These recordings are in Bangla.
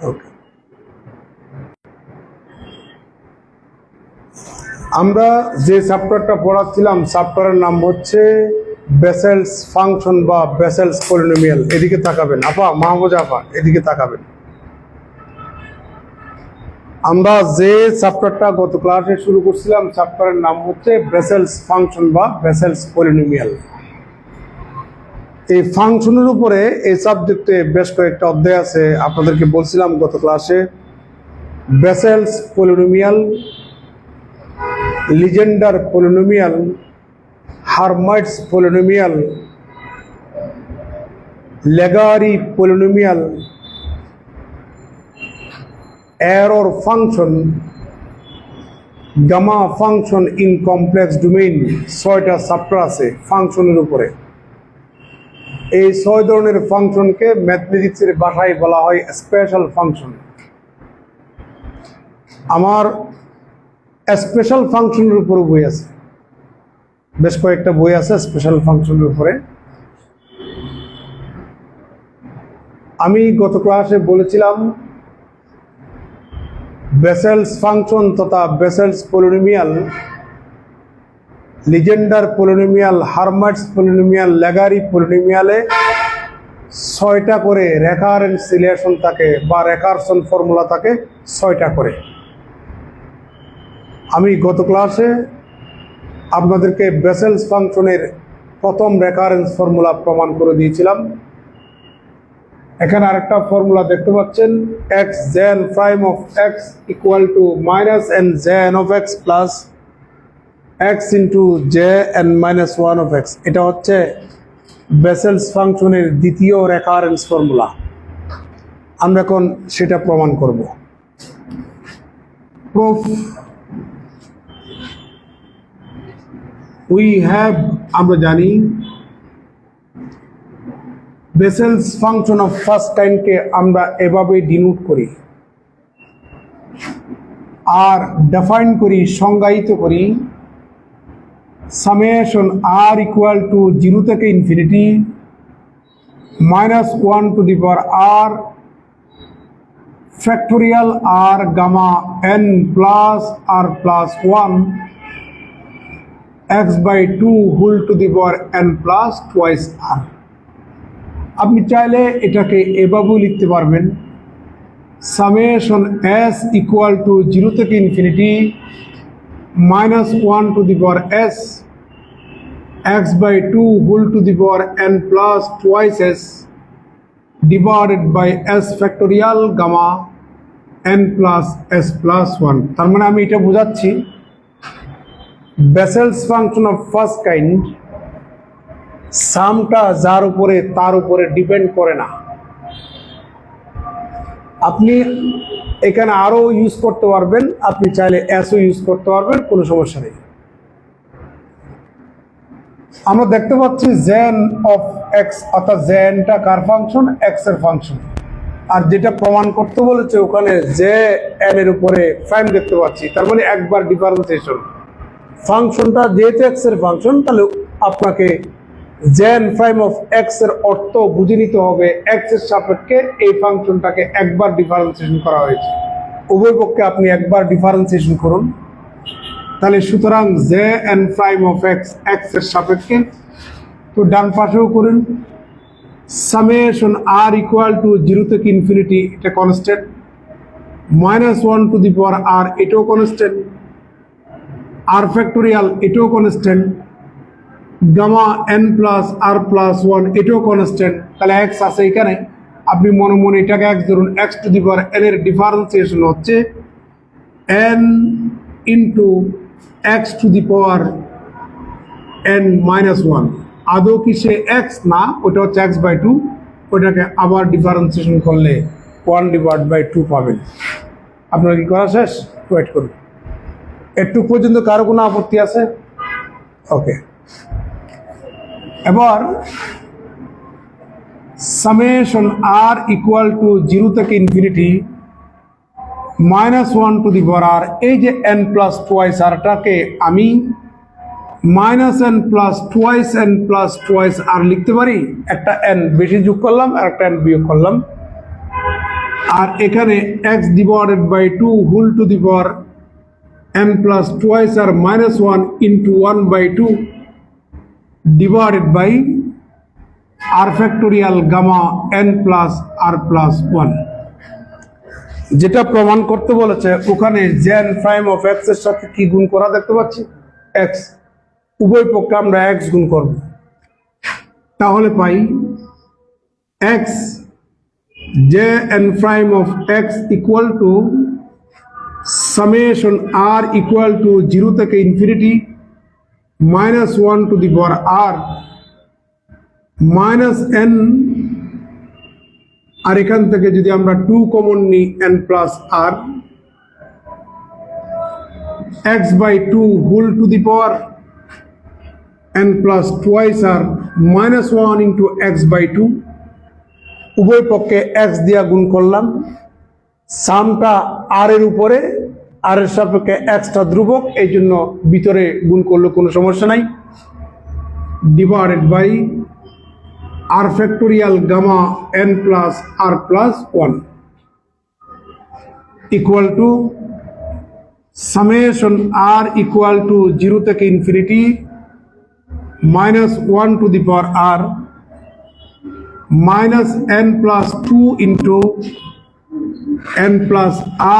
ওকে, আমরা যে চ্যাপ্টারটা পড়াচ্ছিলাম চ্যাপ্টারের নাম হচ্ছে বেসেলস ফাংশন বা বেসেলস পলিনোমিয়াল। এদিকে তাকাবেন আপা, মাহমুদ আপা এদিকে তাকাবেন। আমরা যে চ্যাপ্টারটা গত ক্লাসে শুরু করছিলাম চ্যাপ্টারের নাম হচ্ছে বেসেলস ফাংশন বা বেসেলস পলিনোমিয়াল। এই ফাংশনের উপরে এই সাবজেক্টে বেশ কয়েকটা অধ্যায় আছে। আপনাদেরকে বলছিলাম গত ক্লাসে Bessel's polynomial, Legendre polynomial, Hermite's polynomial, Laguerre polynomial, error function, gamma function in complex domain. 6টা চ্যাপ্টার আছে ফাংশনের উপরে। এই 6 ধরনের ফাংশনকে ম্যাথমেটিক্সের ভাষায় বলা হয় স্পেশাল ফাংশন। আমার স্পেশাল ফাংশনের উপরে বই আছে, বেশ কয়েকটা বই আছে স্পেশাল ফাংশনের উপরে। আমি গত ক্লাসে বলেছিলাম বেসেলস ফাংশন তথা বেসেলস polynomial, Legendre polynomial, Hermite's polynomial, লেগারি পলিনোমিয়ালে 6টা করে রেকারেন্স রিলেশন থাকে বা রেকারশন ফর্মুলা থাকে 6টা করে। আমি গত ক্লাসে আপনাদেরকে বেসেলস ফাংশনের প্রথম রেকারেন্স ফর্মুলা প্রমাণ করে দিয়েছিলাম। এখানে আরেকটা ফর্মুলা দেখতে পাচ্ছেন, x J n prime of x equal to minus n J n of x plus x into J n minus 1 of x. এটা হচ্ছে বেসেলস ফাংশনের দ্বিতীয় রেকারেন্স ফর্মুলা। আমরা এখন সেটা প্রমাণ করব। প্রুফ উই হ্যাভ, আমরা জানি বেসেলস ফাংশন অফ ফার্স্ট কাইন্ডকে আমরা এভাবে ডিনোট করি আর ডিফাইন করি, সংজ্ঞায়িত করি সামেশন আর ইকুয়াল টু 0 থেকে infinity -1 to the power r factorial r gamma n plus r plus 1 x/2 whole to the power n plus twice r. আপনি চাইলে এটাকে এভাবেও লিখতে পারবেন, সামেশন s ইকুয়াল টু 0 থেকে infinity -1 to the power s x/2 whole to the power n plus twice s divided by s factorial gamma n plus s plus 1। তার মানে আমি এটা বোঝাচ্ছি Bessel's function of first kind সামটা যার উপরে তার উপরে ডিপেন্ড করে না। আপনি এখানে আরো ইউজ করতে পারবেন, আপনি চাইলে এসও ইউজ করতে পারবেন, কোনো সমস্যা নেই। আমরা দেখতে পাচ্ছি জেন অফ এক্স, অর্থাৎ জেনটা কার ফাংশন? এক্স এর ফাংশন। আর যেটা প্রমাণ করতে বলেছে ওখানে জে এন এর উপরে প্রাইম দেখতে পাচ্ছি, তার মানে একবার ডিফারেন্সিয়েশন। ফাংশনটা যেহেতু এক্স এর ফাংশন, তাহলে আপনাকে জেন প্রাইম অফ এক্স এর অর্থ বুঝে নিতে হবে এক্স এর সাপেক্ষে এই ফাংশনটাকে একবার ডিফারেন্সিয়েশন করা হয়েছে। উভয় পক্ষে আপনি একবার ডিফারেন্সিয়েশন করুন, তাহলে সুতরাং J N prime of x x এর সাপেক্ষে। তো ডান পাশেও করুন, সামেশন আর ইকুয়াল টু 0 থেকে ইনফিনিটি, এটা কনস্ট্যান্ট, -1 টু দি পাওয়ার আর এটাও কনস্ট্যান্ট, আর ফ্যাক্টোরিয়াল এটাও constant, gamma n plus r plus 1 এটাও কনস্ট্যান্ট। তাহলে এক্স আছে এখানে, আপনি মনে মনে এটাকে এক্স ধরুন। X two the power n এর ডিফারেন্সিয়েশন হচ্ছে n into x two the power n minus 1। আদৌ কি সে এক্স না, ওটা হচ্ছে x/2, ওটাকে আবার ডিফারেন্সিয়েশন করলে 1/2 পাবেন। আপনার কি করা শেষ? ওয়েট করুন একটু পর্যন্ত। কারো কোনো আপত্তি আছে? ওকে, এবার সামেশন আর ইকুয়াল টু 0 থেকে ইনফিনিটি -1 টু দি পাওয়ার আর, এই যে n প্লাস টুয়াইস আরটাকে আমি -n প্লাস টুয়াইস আর লিখতে পারি। একটা n বেশি যোগ করলাম আর একটা n বিয়োগ করলাম। আর এখানে x divided by 2 whole to the power n plus twice r minus 1 into 1/2 divided by r factorial gamma n plus r plus 1। যেটা প্রমাণ করতে বলেছে ওখানে জেন প্রাইম অফ x এর সাথে কি গুণ করা দেখতে পাচ্ছি, x, উভয় পক্ষে আমরা x গুণ করব, তাহলে পাই x jn prime of x equal to summation r equal to 0 থেকে infinity minus 1 to the power r minus n, আর এখান থেকে যদি আমরা 2 কমন নিই n plus r x by 2 whole to the power n plus twice r minus 1 into x by 2, উভয় পক্ষে x দিয়া গুণ করলাম, সামটা r এর উপরে, r এর সাপেক্ষে xটা ধ্রুবক, এই জন্য ভিতরে গুণ করলে কোনো সমস্যা নাই, divided by r factorial gamma n plus r plus 1 equal to summation r equal to 0 থেকে infinity minus 1 to the power r minus n plus 2 into n plus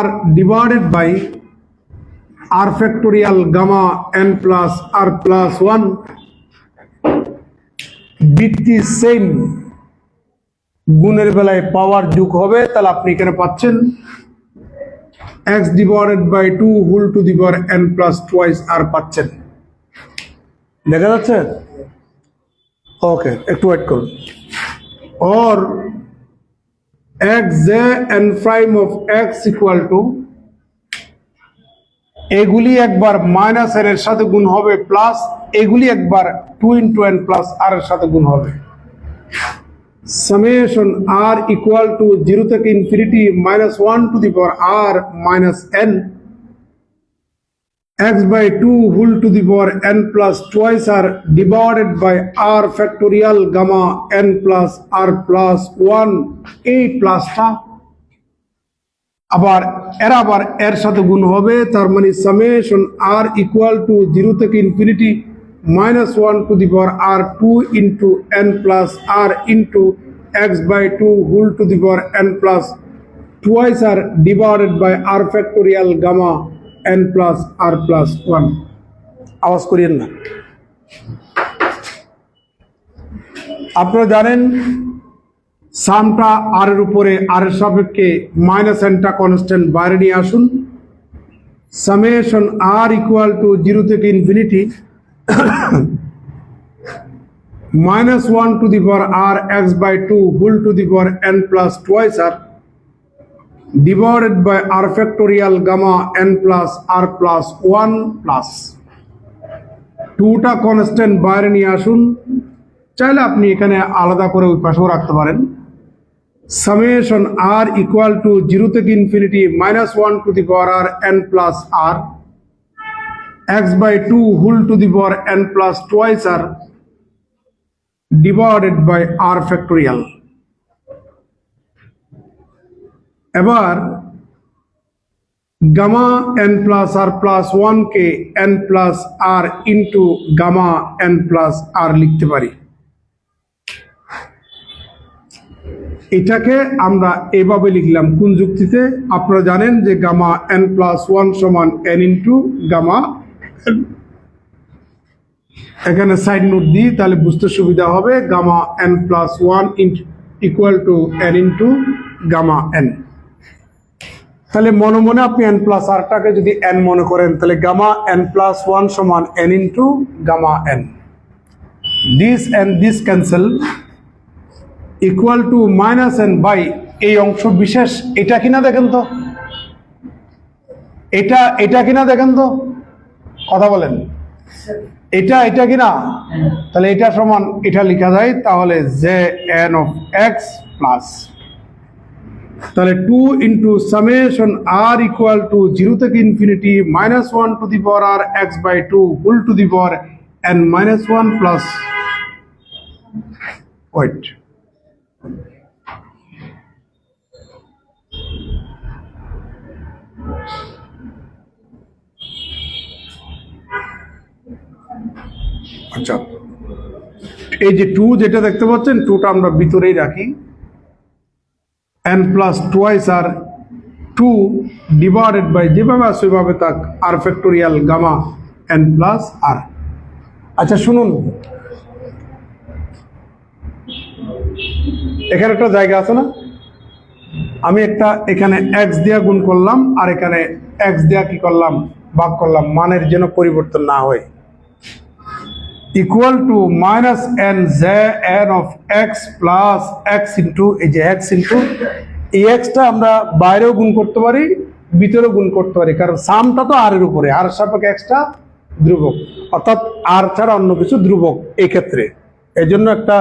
r divided by r factorial gamma n plus r plus 1। ভিত্তি সেম, গুণের বেলায় পাওয়ার যোগ হবে, তাহলে আপনি এখানে পাচ্ছেন x divided by 2 whole to the power n plus twice r পাচ্ছেন, দেখা যাচ্ছে? ওকে, একটু ওয়েট করুন। और x n prime of x equal to, এগুলি একবার মাইনাস n এর সাথে গুণ হবে, প্লাস এগুলি একবার 2 ইন্টু n প্লাস r এর সাথে গুণ হবে, সামেশন r ইকুয়াল টু 0 থেকে infinity minus 1 to the power r minus n x by 2 whole to the power n plus twice r divided by r factorial gamma n plus r plus 1 এই প্লাসটা আবার এর সাথে গুণ হবে, তার মানে সামেশন r ইকুয়াল টু 0 থেকে infinity minus 1 to the power r 2 into n plus r into x by 2 whole to the power n plus twice r divided by r factorial gamma n plus r plus 1। আওয়াজ করিয়েন না। আপনারা জানেন সামটা r এর উপরে, r এর সাপেক্ষে মাইনাস nটা কনস্ট্যান্ট বাইরে নিয়ে আসুন, সামেশন r ইকুয়াল টু 0 থেকে infinity minus 1 to the power r x by 2 whole to the power n plus twice r divided by r factorial gamma n plus r plus 1 plus 2টা কনস্ট্যান্ট বাইরে নিয়ে আসুন, চাইলে আপনি এখানে আলাদা করে ওই পাশেও রাখতে পারেন। সামেশন r ইকুয়াল টু 0 থেকে infinity minus 1 to the power r n plus r x by 2 whole to the power n plus twice r divided by r factorial. এবার gamma n plus r plus 1 কে n plus r into gamma n plus r লিখতে পারি। এটাকে আমরা এভাবে লিখলাম কোন যুক্তিতে? আপনারা জানেন যে গামা n প্লাস 1 সমান n ইন্টু গামা, এখানে সাইড নোট দিই তাহলে বুঝতে সুবিধা হবে, gamma n plus 1 equal to n into gamma n। তাহলে মনে মনে আপনি n প্লাস rটাকে যদি n মনে করেন, তাহলে গামা n প্লাস 1 সমান n into gamma n। This and this cancel, equal to minus n by এই অংশ বিশেষ, এটা কিনা দেখেন তো, এটা কিনা দেখেন তো, কথা বলেন, এটা কিনা? তাহলে এটা সমান এটা লেখা যায়, তাহলে যে n অফ x প্লাস, তাহলে 2 into summation r equal to 0 থেকে infinity minus 1 to the power r x by 2 whole to the power n minus 1 plus, wait, আচ্ছা, এই যে 2 যেটা দেখতে পাচ্ছেন 2টা আমরা ভিতরেই রাখি, n plus twice r 2 divided by যেভাবে আছে ওইভাবে থাক r factorial gamma n plus r. আচ্ছা শুনুন, এখানে একটা জায়গা আছে না, আমি একটা এখানে x দিয়া গুণ করলাম আর এখানে x দিয়া কি করলাম, ভাগ করলাম, মানের যেন পরিবর্তন না হয়। Equal to minus n J n of x plus x into, এই যে এক্স ইন্টু এই এক্সটা আমরা বাইরেও গুণ করতে পারি, ভিতরেও গুণ করতে পারি, কারণ সামটা তো আর এর উপরে, আর সাপেক্ষে এক্সটা ধ্রুবক, অর্থাৎ আর ছাড়া অন্য কিছু ধ্রুবক এই ক্ষেত্রে। এই জন্য একটা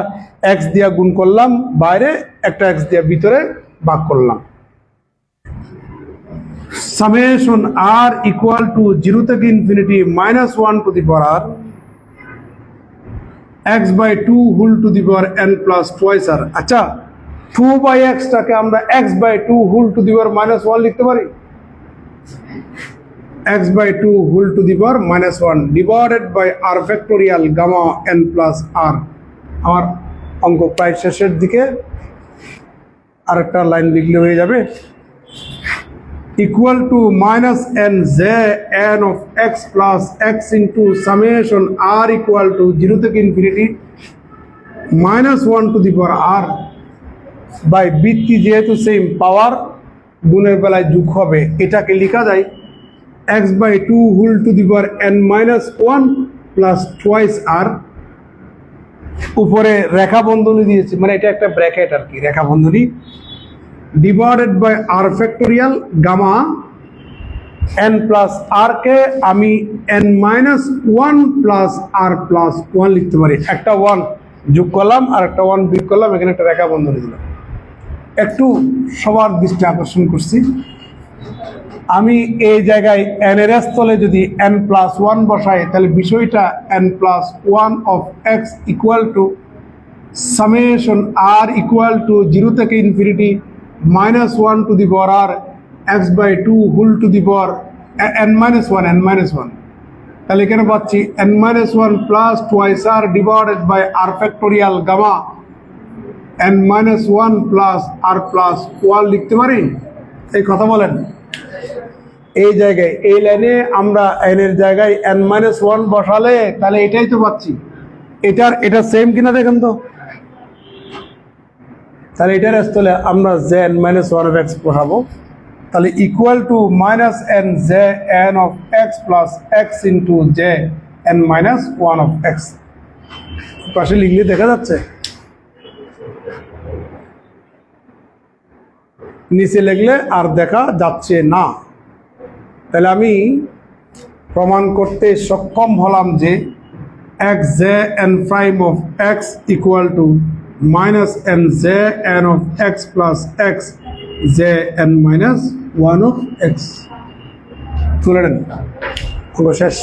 এক্স দিয়া গুণ করলাম বাইরে, একটা এক্স দিয়া ভিতরে ভাগ করলাম। সামেশন আর ইকুয়াল টু 0 থেকে infinity -1 to the power r x by 2 whole to the power n plus twice r. আচ্ছা, 2 বাই x টাকে আমরা x by 2 whole to the power -1 লিখতে পারি, x by 2 whole to the power -1 divided by r factorial gamma n plus r। আমার অঙ্ক প্রায় শেষের দিকে, আরেকটা লাইন লিখলে হয়ে যাবে। Equal to minus n J n of x plus x into summation r equal to 0 থেকে infinity -1 to the power r by বৃত্তি যেহেতু সেম পাওয়ার গুণের বেলায় যোগ হবে, এটাকে লেখা যায় x by 2 whole to the power n-1 plus twice r. উপরে রেখা বন্ধনী দিয়েছি, মানে এটা একটা ব্র্যাকেট আর কি, রেখা বন্ধনী, divided by r factorial gamma n plus r কে আমি n-1 প্লাস আর প্লাস 1 লিখতে পারি। একটা 1 যোগ করলাম আর একটা 1 বিয়োগ করলাম, এখানে একটা রেখা বন্ধনী দিলাম। একটু সবার দৃষ্টি আকর্ষণ করছি, আমি এই জায়গায় n এর স্থলে যদি n প্লাস 1 বসাই, তাহলে বিষয়টা n plus 1 of x equal to summation r equal to 0 থেকে infinity -1 to the power r x by 2 whole to the power n-1। তাহলে এখানে পাচ্ছি n-1 plus twice r divided by r factorial gamma n-1 plus r plus 1 লিখতে পারি। এই কথা বলেন, এই জায়গায় এই লাইনে আমরা n এর জায়গায় n-1 বসালে তাহলে এটাই তো পাচ্ছি। এটা সেম কিনা দেখেন তো, তাহলে এটার স্থলে আমরা জে n-1 অফ এক্স বসাবো, তাহলে equal to minus n J n of x plus x into J n-1 of x. পাশে লিখলে দেখা যাচ্ছে, নিচে লিখলে আর দেখা যাচ্ছে না। তাহলে আমি প্রমাণ করতে সক্ষম হলাম যে x J N prime of x equal to minus n J n of x plus x J n-1 of x. তুলে নেন, শেষ।